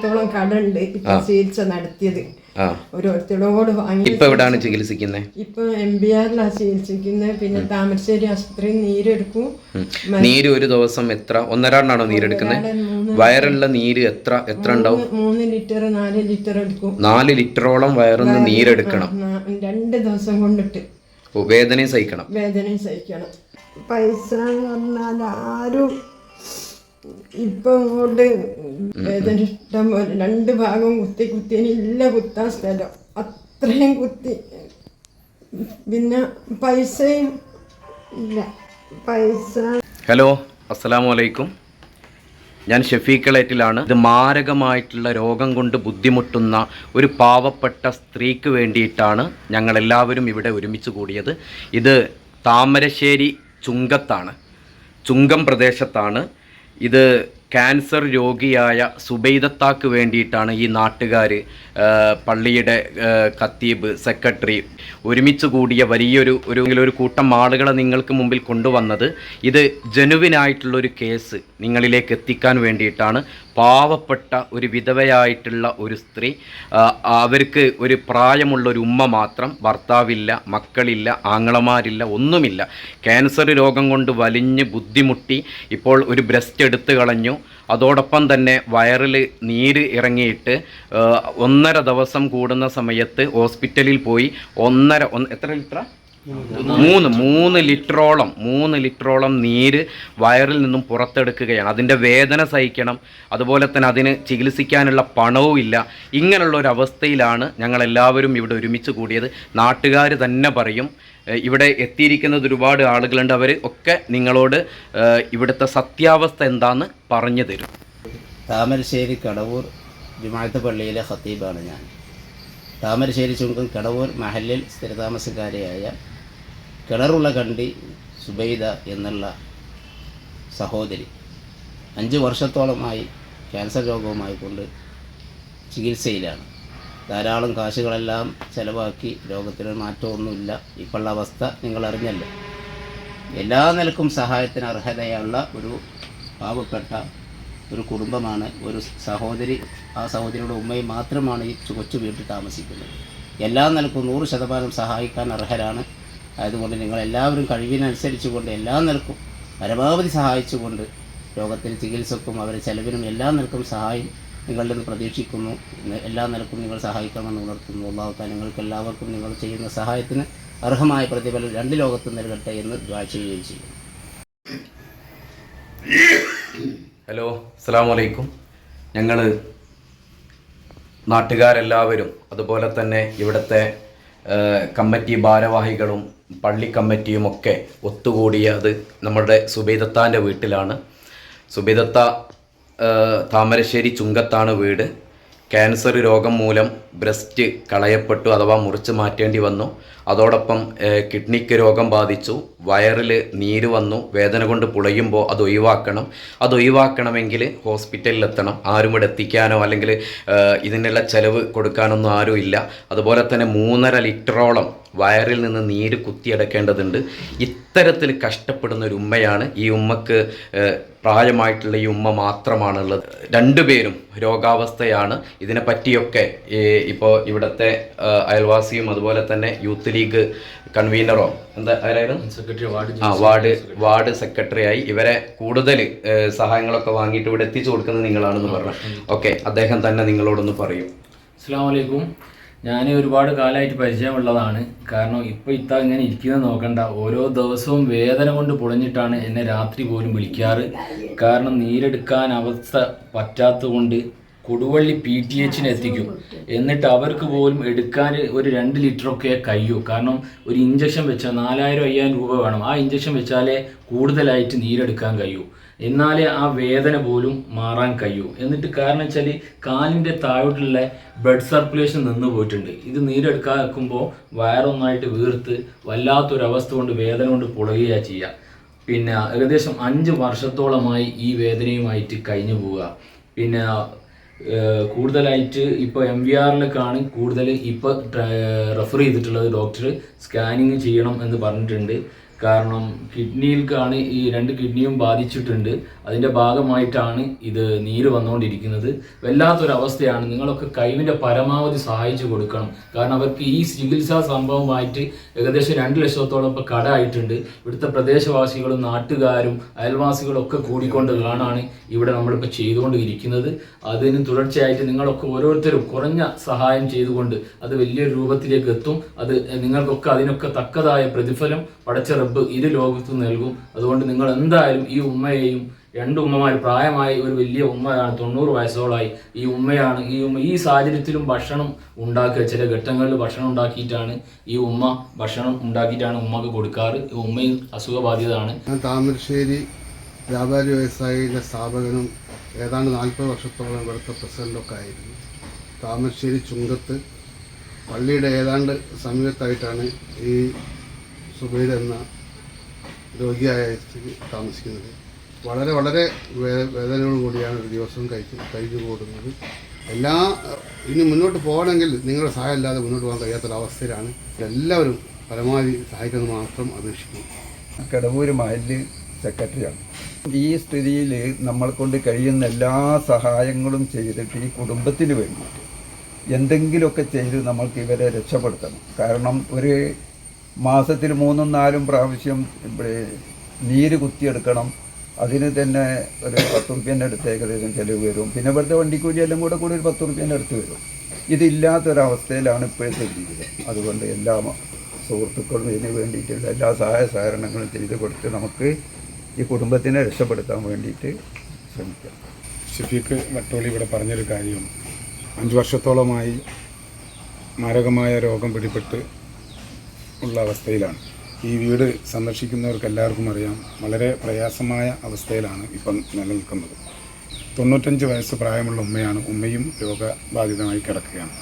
1000-ഓളം കടണ്ട് ഇപ്പൊ ചികിത്സ നടത്തിയത്. ഓരോരുത്തരോട് വാങ്ങി. ഇപ്പൊ എവിടാണ് ചികിത്സിക്കുന്നത്? ഇപ്പൊ MBRലാണ് ചികിത്സിക്കുന്നത്. പിന്നെ താമരശ്ശേരി ആശുപത്രിയിൽ നീരെടുക്കും. നീര് ഒരു ദിവസം എത്ര? 1.5 നീരെടുക്കുന്നത്? വയറുള്ള നീര് എത്ര ഉണ്ടാവും? 3 ലിറ്റർ 4 ലിറ്റർ എടുക്കും. 4 ലിറ്ററോളം വയറുന്ന് നീരെടുക്കണം 2 ദിവസം കൊണ്ടിട്ട്. വേദനയും സഹിക്കണം. പൈസ എന്ന് പറഞ്ഞാൽ ആരും ഇപ്പൊ ഇങ്ങോട്ട് വേദന ഇഷ്ടം പോലെ 2 ഭാഗം കുത്തി ഇല്ല കുത്താൻ സ്ഥലം അത്രയും കുത്തി. പിന്നെ പൈസയും ഇല്ല. ഹലോ, അസ്സലാമു അലൈക്കും. ഞാൻ ഷെഫീഖളേറ്റിലാണ്. ഇത് മാരകമായിട്ടുള്ള രോഗം കൊണ്ട് ബുദ്ധിമുട്ടുന്ന ഒരു പാവപ്പെട്ട സ്ത്രീക്ക് വേണ്ടിയിട്ടാണ് ഞങ്ങളെല്ലാവരും ഇവിടെ ഒരുമിച്ച് കൂടിയത്. ഇത് താമരശ്ശേരി ചുങ്കം പ്രദേശത്താണ്. ഇത് ക്യാൻസർ രോഗിയായ സുബൈദത്താക്ക് വേണ്ടിയിട്ടാണ് ഈ നാട്ടുകാർ, പള്ളിയുടെ ഖത്തീബ്, സെക്രട്ടറി ഒരുമിച്ച് കൂടിയ ഒരു കൂട്ടം ആളുകളെ നിങ്ങൾക്ക് മുമ്പിൽ കൊണ്ടുവന്നത്. ഇത് ജനുവിനായിട്ടുള്ളൊരു കേസ് നിങ്ങളിലേക്ക് എത്തിക്കാൻ വേണ്ടിയിട്ടാണ്. പാവപ്പെട്ട ഒരു വിധവയായിട്ടുള്ള ഒരു സ്ത്രീ, അവർക്ക് ഒരു പ്രായമുള്ളൊരു ഉമ്മ മാത്രം, ഭർത്താവില്ല, മക്കളില്ല, ആങ്ങളമാരില്ല, ഒന്നുമില്ല. ക്യാൻസർ രോഗം കൊണ്ട് വലിഞ്ഞ് ബുദ്ധിമുട്ടി ഇപ്പോൾ ഒരു ബ്രസ്റ്റ് എടുത്തു കളഞ്ഞു. അതോടൊപ്പം തന്നെ വയറിൽ നീര് ഇറങ്ങിയിട്ട് 1.5 ദിവസം കൂടുന്ന സമയത്ത് ഹോസ്പിറ്റലിൽ പോയി എത്ര ലിറ്റർ? 3 ലിറ്ററോളം നീര് വയറിൽ നിന്നും പുറത്തെടുക്കുകയാണ്. അതിൻ്റെ വേദന സഹിക്കണം, അതുപോലെ തന്നെ അതിന് ചികിത്സിക്കാനുള്ള പണവും ഇല്ല. ഇങ്ങനെയുള്ള ഒരു അവസ്ഥയിലാണ് ഞങ്ങളെല്ലാവരും ഇവിടെ ഒരുമിച്ച് കൂടിയത്. നാട്ടുകാർ തന്നെ പറയും. ഇവിടെ എത്തിയിരിക്കുന്നത് ഒരുപാട് ആളുകളുണ്ട്. അവർ ഒക്കെ നിങ്ങളോട് ഇവിടുത്തെ സത്യാവസ്ഥ എന്താണെന്ന് പറഞ്ഞു തരും. താമരശ്ശേരി കടവൂർ ജുമാഅത്ത് പള്ളിയിലെ ഖത്തീബാണ് ഞാൻ. താമരശ്ശേരി ചുങ്കം കടവൂർ മഹല്ലിൽ സ്ഥിരതാമസക്കാരിയായ കിണറുള്ള കണ്ടി സുബൈദ എന്നുള്ള സഹോദരി 5 വർഷത്തോളമായി ക്യാൻസർ രോഗവുമായി കൊണ്ട് ചികിത്സയിലാണ്. ധാരാളം കാശുകളെല്ലാം ചിലവാക്കി. രോഗത്തിന് മാറ്റമൊന്നുമില്ല. ഇപ്പോഴുള്ള അവസ്ഥ നിങ്ങളറിഞ്ഞല്ലോ. എല്ലാ നിലക്കും സഹായത്തിന് അർഹതയുള്ള ഒരു പാവപ്പെട്ട ഒരു കുടുംബമാണ്. ഒരു സഹോദരി, ആ സഹോദരിയുടെ ഉമ്മയും മാത്രമാണ് ഈ കൊച്ചു വീട്ടിൽ താമസിക്കുന്നത്. എല്ലാ നിലക്കും 100% സഹായിക്കാൻ അർഹരാണ്. അതുകൊണ്ട് നിങ്ങളെല്ലാവരും കഴിവിനനുസരിച്ച് കൊണ്ട് എല്ലാ നിലക്കും പരമാവധി സഹായിച്ചുകൊണ്ട് രോഗത്തിന് ചികിത്സക്കും അവരുടെ ചെലവിനും എല്ലാ നിലക്കും സഹായം നിങ്ങളിൽ നിന്ന് പ്രതീക്ഷിക്കുന്നു. എല്ലാ നിലക്കും നിങ്ങൾ സഹായിക്കണമെന്ന് ഉണർത്തുന്നു. അല്ലാഹു തആല നിങ്ങൾക്ക് എല്ലാവർക്കും നിങ്ങൾ ചെയ്യുന്ന സഹായത്തിന് അർഹമായ പ്രതിഫലം 2 ലോകത്തും നൽകട്ടെ എന്ന് ദുആ ചെയ്യുകയും ചെയ്യും. ഹലോ, അസ്സലാമു അലൈക്കും. ഞങ്ങൾ നാട്ടുകാരെല്ലാവരും അതുപോലെ തന്നെ ഇവിടുത്തെ കമ്മിറ്റി ഭാരവാഹികളും പള്ളി കമ്മിറ്റിയുമൊക്കെ ഒത്തുകൂടിയത് നമ്മുടെ സുബൈദത്താൻ്റെ വീട്ടിലാണ്. സുബൈദത്ത താമരശ്ശേരി ചുങ്കത്താണ് വീട്. ക്യാൻസർ രോഗം മൂലം ബ്രസ്റ്റ് കളയപ്പെട്ടു, അഥവാ മുറിച്ച് മാറ്റേണ്ടി വന്നു. അതോടൊപ്പം കിഡ്നിക്ക് രോഗം ബാധിച്ചു, വയറിൽ നീര് വന്നു. വേദന കൊണ്ട് പുളയുമ്പോൾ അത് ഒഴിവാക്കണമെങ്കിൽ ഹോസ്പിറ്റലിലെത്തണം. ആരും ഇവിടെ എത്തിക്കാനോ അല്ലെങ്കിൽ ഇതിനുള്ള ചെലവ് കൊടുക്കാനൊന്നും ആരും ഇല്ല. അതുപോലെ തന്നെ 3.5 ലിറ്ററോളം വയറിൽ നിന്ന് നീര് കുത്തിയെടുക്കേണ്ടതുണ്ട്. ഇത്തരത്തിൽ കഷ്ടപ്പെടുന്ന ഒരു ഉമ്മയാണ്. ഈ ഉമ്മക്ക് പ്രായമായിട്ടുള്ള ഈ ഉമ്മ മാത്രമാണുള്ളത്. 2 പേരും രോഗാവസ്ഥയാണ്. ഇതിനെപ്പറ്റിയൊക്കെ ഇപ്പോൾ ഇവിടുത്തെ അയൽവാസിയും അതുപോലെ തന്നെ യൂത്ത് ലീഗ് കൺവീനറോ വാർഡ് സെക്രട്ടറിയായി ഇവരെ കൂടുതൽ സഹായങ്ങളൊക്കെ വാങ്ങിയിട്ട് ഇവിടെ എത്തിച്ചു കൊടുക്കുന്നത് നിങ്ങളാണെന്ന് പറഞ്ഞു. ഓക്കെ, അദ്ദേഹം തന്നെ നിങ്ങളോടൊന്ന് പറയും. അസ്സലാമു അലൈക്കും. ഞാൻ ഒരുപാട് കാലമായിട്ട് പരിചയമുള്ളതാണ്. കാരണം ഇപ്പോൾ ഇങ്ങനെ ഇരിക്കുന്നത് നോക്കണ്ട, ഓരോ ദിവസവും വേദന കൊണ്ട് പുളഞ്ഞിട്ടാണ് എന്നെ രാത്രി പോലും വിളിക്കാറ്. കാരണം നീരെടുക്കാൻ അവസ്ഥ പറ്റാത്തതുകൊണ്ട് കൊടുവള്ളി PTHന് എത്തിക്കും. എന്നിട്ട് അവർക്ക് പോലും എടുക്കാൻ ഒരു 2 ലിറ്ററൊക്കെ കഴിയൂ. കാരണം ഒരു ഇഞ്ചക്ഷൻ വെച്ചാൽ 4000-5000 രൂപ വേണം. ആ ഇഞ്ചക്ഷൻ വെച്ചാലേ കൂടുതലായിട്ട് നീരെടുക്കാൻ കഴിയൂ. എന്നാലേ ആ വേദന പോലും മാറാൻ കഴിയൂ. എന്നിട്ട് കാരണം വെച്ചാൽ കാലിൻ്റെ താഴോട്ടുള്ള ബ്ലഡ് സർക്കുലേഷൻ നിന്ന് പോയിട്ടുണ്ട്. ഇത് നീരെടുക്കാക്കുമ്പോൾ വയറൊന്നായിട്ട് വീർത്ത് വല്ലാത്തൊരവസ്ഥ കൊണ്ട് വേദന കൊണ്ട് പുളയുകയാണ് ചെയ്യുക. പിന്നെ ഏകദേശം 5 വർഷത്തോളമായി ഈ വേദനയുമായിട്ട് കഴിഞ്ഞു പോവുക. പിന്നെ കൂടുതലായിട്ട് ഇപ്പോൾ MVRലേക്കാണ് കൂടുതൽ ഇപ്പോൾ റെഫർ ചെയ്തിട്ടുള്ളത്. ഡോക്ടർ സ്കാനിങ് ചെയ്യണം എന്ന് പറഞ്ഞിട്ടുണ്ട്. കാരണം കിഡ്നിയിൽക്കാണ് ഈ 2 കിഡ്നിയും ബാധിച്ചിട്ടുണ്ട്. അതിൻ്റെ ഭാഗമായിട്ടാണ് ഇത് നീര് വന്നുകൊണ്ടിരിക്കുന്നത്. വല്ലാത്തൊരവസ്ഥയാണ്. നിങ്ങളൊക്കെ കഴിവിൻ്റെ പരമാവധി സഹായിച്ചു കൊടുക്കണം. കാരണം അവർക്ക് ഈ ചികിത്സാ സംഭവമായിട്ട് ഏകദേശം 2 ലക്ഷത്തോളം ഇപ്പോൾ കടമായിട്ടുണ്ട്. ഇവിടുത്തെ പ്രദേശവാസികളും നാട്ടുകാരും അയൽവാസികളും ഒക്കെ കൂടിക്കൊണ്ട് കാണാണ് ഇവിടെ നമ്മളിപ്പോൾ ചെയ്തുകൊണ്ട് ഇരിക്കുന്നത്. അതിന് തുടർച്ചയായിട്ട് നിങ്ങളൊക്കെ ഓരോരുത്തരും കുറഞ്ഞ സഹായം ചെയ്തുകൊണ്ട് അത് വലിയൊരു രൂപത്തിലേക്ക് എത്തും. അത് നിങ്ങൾക്കൊക്കെ അതിനൊക്കെ തക്കതായ പ്രതിഫലം പടച്ച റബ്ബ് ഇരു ലോകത്തും നൽകും. അതുകൊണ്ട് നിങ്ങൾ എന്തായാലും ഈ ഉമ്മയെയും 2 ഉമ്മമാർ, പ്രായമായ ഒരു വലിയ ഉമ്മയാണ്, 90 വയസ്സോളായി. ഈ ഉമ്മയാണ് ഈ സാഹചര്യത്തിലും ഭക്ഷണം ഉണ്ടാക്കുക. ചില ഘട്ടങ്ങളിൽ ഭക്ഷണം ഉണ്ടാക്കിയിട്ടാണ് ഈ ഉമ്മ ഭക്ഷണം ഉണ്ടാക്കിയിട്ടാണ് ഉമ്മക്ക് കൊടുക്കാറ്. ഉമ്മയും അസുഖബാധിതയാണ്. ഞാൻ താമരശ്ശേരി വ്യാപാരി വ്യവസായിയുടെ സ്ഥാപകനും ഏതാണ്ട് 40 വർഷത്തോളം ഇവിടുത്തെ പ്രസിഡൻ്റൊക്കെ ആയിരുന്നു. താമരശ്ശേരി ചുങ്കത്ത് പള്ളിയുടെ ഏതാണ്ട് സമീപത്തായിട്ടാണ് ഈ സുബൈദ എന്ന രോഗിയായ സ്ത്രീ താമസിക്കുന്നത്. വളരെ വളരെ വേദനയോടു കൂടിയാണ് ഒരു ദിവസം കഴിഞ്ഞു കൂടുന്നത്. ഇനി മുന്നോട്ട് പോകണമെങ്കിൽ നിങ്ങളുടെ സഹായം ഇല്ലാതെ മുന്നോട്ട് പോകാൻ കഴിയാത്തൊരവസ്ഥയിലാണ്. എല്ലാവരും പരമാവധി സഹായിക്കുന്നത് മാത്രം അപേക്ഷിക്കുന്നു. കടവൂര് മഹല്ല് സെക്രട്ടറിയാണ്. ഈ സ്ഥിതിയിൽ നമ്മൾ കൊണ്ട് കഴിയുന്ന എല്ലാ സഹായങ്ങളും ചെയ്തിട്ട് ഈ കുടുംബത്തിന് വേണ്ടിയിട്ട് എന്തെങ്കിലുമൊക്കെ ചെയ്ത് നമ്മൾക്ക് ഇവരെ രക്ഷപ്പെടുത്തണം. കാരണം ഒരു മാസത്തിൽ 3-4 പ്രാവശ്യം നീര് കുത്തിയെടുക്കണം. അതിന് തന്നെ ഒരു 10 റുപ്യേൻ്റെ അടുത്ത് ഏകദേശം ചിലവ് വരും. പിന്നെ ഇവിടുത്തെ വണ്ടിക്കൂലി എല്ലാം കൂടി ഒരു 10 റുപ്യേൻ്റെ അടുത്ത് വരും. ഇതില്ലാത്തൊരവസ്ഥയിലാണ് ഇപ്പോഴത്തെ ജീവിതം. അതുകൊണ്ട് എല്ലാ സുഹൃത്തുക്കളും ഇതിന് വേണ്ടിയിട്ടുള്ള എല്ലാ സഹായ സഹകരണങ്ങളും ചെയ്ത് കൊടുത്ത് നമുക്ക് ഈ കുടുംബത്തിനെ രക്ഷപ്പെടുത്താൻ വേണ്ടിയിട്ട് ശ്രമിക്കാം. ഷഫീഖ് വട്ടോളി ഇവിടെ പറഞ്ഞൊരു കാര്യം, 5 വർഷത്തോളമായി മാരകമായ രോഗം പിടിപെട്ട് ഉള്ള അവസ്ഥയിലാണ്. ഈ വീട് സന്ദർശിക്കുന്നവർക്ക് എല്ലാവർക്കും അറിയാം, വളരെ പ്രയാസമായ അവസ്ഥയിലാണ് ഇപ്പം നിലനിൽക്കുന്നത്. 95 വയസ്സ് പ്രായമുള്ള ഉമ്മയാണ്. ഉമ്മയും രോഗബാധിതമായി കിടക്കുകയാണ്.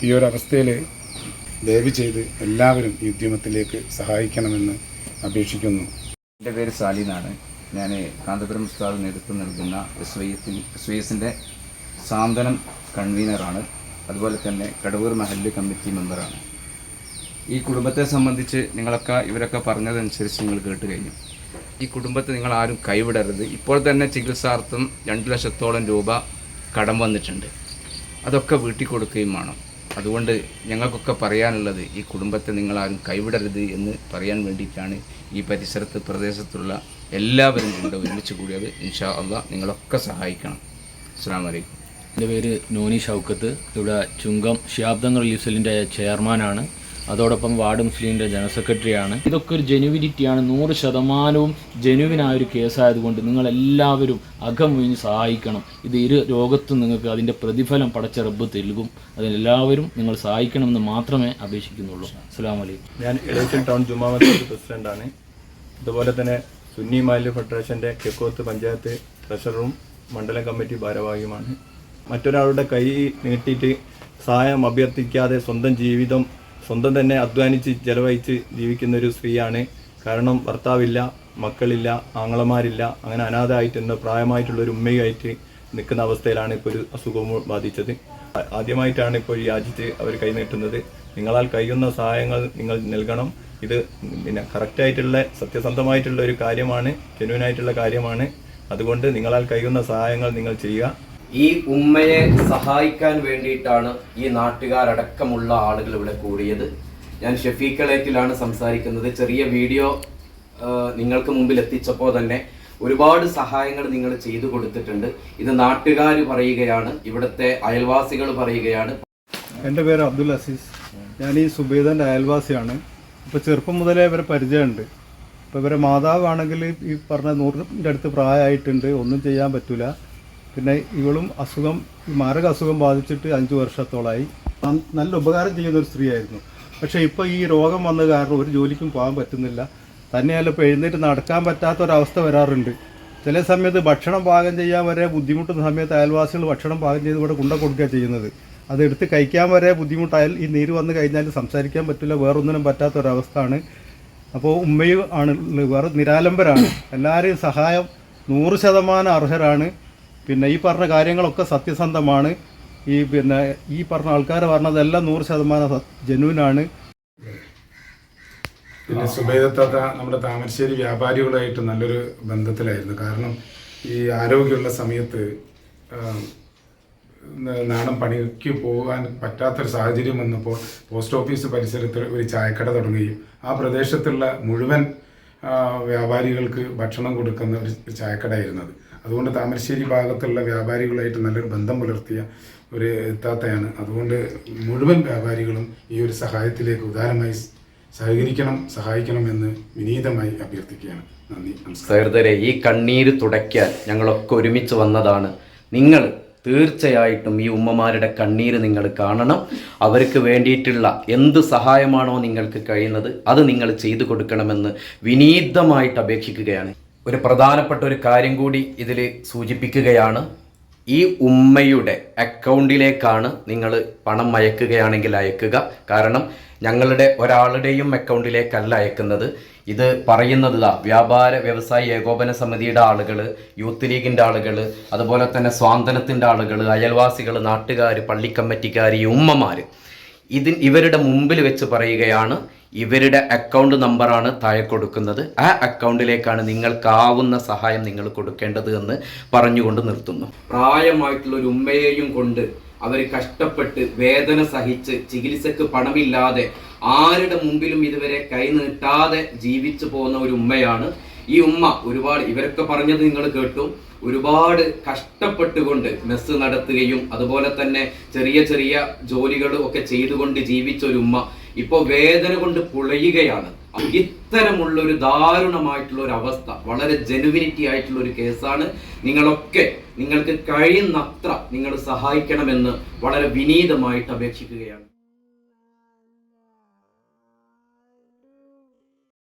ഈ ഒരു അവസ്ഥയിൽ ദയവ് ചെയ്ത് എല്ലാവരും ഈ ഉദ്യമത്തിലേക്ക് സഹായിക്കണമെന്ന് അപേക്ഷിക്കുന്നു. എൻ്റെ പേര് സാലിനാണ്. ഞാൻ കാന്തപുരം ഉസ്താദ് നേതൃത്വം നൽകുന്ന SYSൻ്റെ സാന്ത്വനം കൺവീനറാണ്. അതുപോലെ തന്നെ കടവൂർ മഹല്ല് കമ്മിറ്റി മെമ്പറാണ്. ഈ കുടുംബത്തെ സംബന്ധിച്ച് ഇവരൊക്കെ പറഞ്ഞതനുസരിച്ച് നിങ്ങൾ കേട്ട് കഴിഞ്ഞു. ഈ കുടുംബത്തെ നിങ്ങൾ ആരും കൈവിടരുത്. ഇപ്പോൾ തന്നെ ചികിത്സാർത്ഥം 2 ലക്ഷത്തോളം രൂപ കടം വന്നിട്ടുണ്ട്. അതൊക്കെ വീട്ടിൽ കൊടുക്കുകയും വേണം. അതുകൊണ്ട് ഞങ്ങൾക്കൊക്കെ പറയാനുള്ളത് ഈ കുടുംബത്തെ നിങ്ങളാരും കൈവിടരുത് എന്ന് പറയാൻ വേണ്ടിയിട്ടാണ് ഈ പ്രദേശത്തുള്ള എല്ലാവരും ഇവിടെ ഒരുമിച്ച് കൂടിയത്. ഇൻഷാ അള്ളാഹ് നിങ്ങളൊക്കെ സഹായിക്കണം. അസ്സലാമു അലൈക്കും. എൻ്റെ പേര് നോനി ഷൗക്കത്ത്. ഇവിടെ ചുങ്കം ശിഹാബ്ദങ്ങൾ റിലീഫ് സെല്ലിൻ്റെ ചെയർമാനാണ്. അതോടൊപ്പം വാർഡ് മുസ്ലിമിൻ്റെ ജനറൽ സെക്രട്ടറിയാണ്. ഇതൊക്കെ ഒരു ജെനുവിനിറ്റിയാണ്. 100% ജെനുവിനായൊരു കേസായതുകൊണ്ട് നിങ്ങളെല്ലാവരും അകം വീഞ്ഞ് സഹായിക്കണം. ഇത് ഇരു രോഗത്തും നിങ്ങൾക്ക് അതിൻ്റെ പ്രതിഫലം പടച്ച റബ്ബ് നൽകും. അതിനെല്ലാവരും നിങ്ങൾ സഹായിക്കണമെന്ന് മാത്രമേ അപേക്ഷിക്കുന്നുള്ളൂ. അസ്സലാമു അലൈക്കും. ഞാൻ എളേച്ചൽ ടൗൺ ജുമാ മസ്ജിദ് പ്രസിഡൻ്റാണ്. അതുപോലെ തന്നെ സുന്നി മഹല്ല് ഫെഡറേഷൻ്റെ കെക്കോത്ത് പഞ്ചായത്ത് ട്രഷററും മണ്ഡലം കമ്മിറ്റി ഭാരവാഹിയുമാണ്. മറ്റൊരാളുടെ കൈ നീട്ടിയിട്ട് സഹായം അഭ്യർത്ഥിക്കാതെ സ്വന്തം തന്നെ അധ്വാനിച്ച് ചെലവഴിച്ച് ജീവിക്കുന്നൊരു സ്ത്രീയാണ്. കാരണം ഭർത്താവില്ല, മക്കളില്ല, ആങ്ങളമാരില്ല, അങ്ങനെ അനാഥമായിട്ട് പ്രായമായിട്ടുള്ളൊരു ഉമ്മയായിട്ട് നിൽക്കുന്ന അവസ്ഥയിലാണ് ഇപ്പോൾ ഒരു അസുഖവും ബാധിച്ചത്. ആദ്യമായിട്ടാണ് ഇപ്പോൾ യാചിച്ച് അവർ കൈനീട്ടുന്നത്. നിങ്ങളാൽ കഴിയുന്ന സഹായങ്ങൾ നിങ്ങൾ നൽകണം. ഇത് കറക്റ്റായിട്ടുള്ള സത്യസന്ധമായിട്ടുള്ള ഒരു കാര്യമാണ്, ജെന്യുവനായിട്ടുള്ള കാര്യമാണ്. അതുകൊണ്ട് നിങ്ങളാൽ കഴിയുന്ന സഹായങ്ങൾ നിങ്ങൾ ചെയ്യുക. ഈ ഉമ്മയെ സഹായിക്കാൻ വേണ്ടിയിട്ടാണ് ഈ നാട്ടുകാരടക്കമുള്ള ആളുകൾ ഇവിടെ കൂടിയത്. ഞാൻ ഷഫീഖ് കളേറ്റിലാണ് സംസാരിക്കുന്നത്. ചെറിയ വീഡിയോ നിങ്ങൾക്ക് മുമ്പിൽ എത്തിച്ചപ്പോൾ തന്നെ ഒരുപാട് സഹായങ്ങൾ നിങ്ങൾ ചെയ്തു കൊടുത്തിട്ടുണ്ട്. ഇത് നാട്ടുകാർ പറയുകയാണ്, ഇവിടുത്തെ അയൽവാസികൾ പറയുകയാണ്. എൻ്റെ പേര് അബ്ദുൽ അസീസ്. ഞാൻ ഈ സുബൈദൻ്റെ അയൽവാസിയാണ്. ഇപ്പോൾ ചെറുപ്പം മുതലേ ഇവരെ പരിചയമുണ്ട്. ഇപ്പോൾ ഇവരെ മാതാവാണെങ്കിൽ ഈ പറഞ്ഞ 100ൻ്റെ അടുത്ത് പ്രായമായിട്ടുണ്ട്, ഒന്നും ചെയ്യാൻ പറ്റില്ല. പിന്നെ ഇവളും മാരക അസുഖം ബാധിച്ചിട്ട് 5 വർഷത്തോളമായി. നല്ല ഉപകാരം ചെയ്യുന്നൊരു സ്ത്രീയായിരുന്നു. പക്ഷേ ഇപ്പോൾ ഈ രോഗം വന്ന കാരണം ഒരു ജോലിക്കും പോകാൻ പറ്റുന്നില്ല. തന്നെയല്ല ഇപ്പോൾ എഴുന്നേറ്റ് നടക്കാൻ പറ്റാത്തൊരവസ്ഥ വരാറുണ്ട്. ചില സമയത്ത് ഭക്ഷണം പാകം ചെയ്യാൻ വരെ ബുദ്ധിമുട്ടുന്ന സമയത്ത് അയൽവാസികൾ ഭക്ഷണം പാകം ചെയ്ത് ഇവിടെ കൊടുക്കുക ചെയ്യുന്നത്. അതെടുത്ത് കഴിക്കാൻ വരെ ബുദ്ധിമുട്ടായാൽ ഈ നീര് വന്നു കഴിഞ്ഞാൽ സംസാരിക്കാൻ പറ്റില്ല, വേറൊന്നിനും പറ്റാത്തൊരവസ്ഥയാണ്. അപ്പോൾ ഉമ്മയും ആണ്, വേറെ നിരാലംബരാണ്. എല്ലാവരെയും സഹായം 100% അർഹരാണ്. പിന്നെ ഈ പറഞ്ഞ കാര്യങ്ങളൊക്കെ സത്യസന്ധമാണ്. ഈ പറഞ്ഞ ആൾക്കാർ പറഞ്ഞതെല്ലാം 100% ജെന്യൂനാണ്. പിന്നെ സുബൈദത്താത്ത നമ്മുടെ താമരശ്ശേരി വ്യാപാരികളായിട്ട് നല്ലൊരു ബന്ധത്തിലായിരുന്നു. കാരണം ഈ ആരോഗ്യമുള്ള സമയത്ത് നാടൻ പണിക്ക് പോകാൻ പറ്റാത്തൊരു സാഹചര്യം വന്നപ്പോൾ പോസ്റ്റ് ഓഫീസ് പരിസരത്ത് ഒരു ചായക്കട തുടങ്ങുകയും ആ പ്രദേശത്തുള്ള മുഴുവൻ വ്യാപാരികൾക്ക് ഭക്ഷണം കൊടുക്കുന്ന ഒരു ചായക്കടയായിരുന്നു അത്. അതുകൊണ്ട് താമരശ്ശേരി ഭാഗത്തുള്ള വ്യാപാരികളായിട്ട് നല്ലൊരു ബന്ധം പുലർത്തിയ ഒരു താത്തയാണ്. അതുകൊണ്ട് മുഴുവൻ വ്യാപാരികളും ഈ ഒരു സഹായത്തിലേക്ക് ഉദാരമായി സഹായിക്കണമെന്ന് വിനീതമായി അഭ്യർത്ഥിക്കുകയാണ്. നന്ദി, നമസ്കാരം. സഹൃദരെ, ഈ കണ്ണീര് തുടയ്ക്കാൻ ഞങ്ങളൊക്കെ ഒരുമിച്ച് വന്നതാണ്. നിങ്ങൾ തീർച്ചയായിട്ടും ഈ ഉമ്മമാരുടെ കണ്ണീര് നിങ്ങൾ കാണണം. അവർക്ക് വേണ്ടിയിട്ടുള്ള എന്ത് സഹായമാണോ നിങ്ങൾക്ക് കഴിയുന്നത് അത് നിങ്ങൾ ചെയ്തു കൊടുക്കണമെന്ന് വിനീതമായിട്ട് അപേക്ഷിക്കുകയാണ്. ഒരു പ്രധാനപ്പെട്ട ഒരു കാര്യം കൂടി ഇതിൽ സൂചിപ്പിക്കുകയാണ്. ഈ ഉമ്മയുടെ അക്കൗണ്ടിലേക്കാണ് നിങ്ങൾ പണം അയക്കുകയാണെങ്കിൽ അയക്കുക. കാരണം ഞങ്ങളുടെ ഒരാളുടെയും അക്കൗണ്ടിലേക്കല്ല അയക്കുന്നത്. ഇത് പറയുന്നത് വ്യാപാര വ്യവസായ ഏകോപന സമിതിയുടെ ആളുകൾ, യൂത്ത് ലീഗിൻ്റെ ആളുകൾ, അതുപോലെ തന്നെ സ്വാതന്ത്ര്യത്തിൻ്റെ ആളുകൾ, അയൽവാസികൾ, നാട്ടുകാർ, പള്ളിക്കമ്മിറ്റിക്കാർ, ഈ ഉമ്മമാർ ഇവരുടെ മുമ്പിൽ വെച്ച് പറയുകയാണ്, ഇവരുടെ അക്കൗണ്ട് നമ്പറാണ് താഴെ കൊടുക്കുന്നത്, ആ അക്കൗണ്ടിലേക്കാണ് നിങ്ങൾക്കാവുന്ന സഹായം നിങ്ങൾ കൊടുക്കേണ്ടത് എന്ന് പറഞ്ഞുകൊണ്ട് നിർത്തുന്നു. പ്രായമായിട്ടുള്ള ഒരു ഉമ്മയെയും കൊണ്ട് അവർ കഷ്ടപ്പെട്ട് വേദന സഹിച്ച് ചികിത്സക്ക് പണമില്ലാതെ ആരുടെ മുമ്പിലും ഇതുവരെ കൈനീട്ടാതെ ജീവിച്ചു പോകുന്ന ഒരു ഉമ്മയാണ് ഈ ഉമ്മ. ഒരുപാട് ഇവരൊക്കെ പറഞ്ഞത് നിങ്ങൾ കേട്ടു. ഒരുപാട് കഷ്ടപ്പെട്ടുകൊണ്ട് മെസ്സ് നടത്തുകയും അതുപോലെ തന്നെ ചെറിയ ചെറിയ ജോലികളും ഒക്കെ ചെയ്തുകൊണ്ട് ജീവിച്ച ഒരു ഉമ്മ ഇപ്പോൾ വേദന കൊണ്ട് പുളയുകയാണ്. ഇത്തരമുള്ള ഒരു ദാരുണമായിട്ടുള്ള ഒരു അവസ്ഥ, വളരെ ജെനുവിനിറ്റി ആയിട്ടുള്ള ഒരു കേസാണ്. നിങ്ങളൊക്കെ നിങ്ങൾക്ക് കഴിയുന്നത്ര നിങ്ങൾ സഹായിക്കണമെന്ന് വളരെ വിനീതമായിട്ട് അപേക്ഷിക്കുകയാണ്.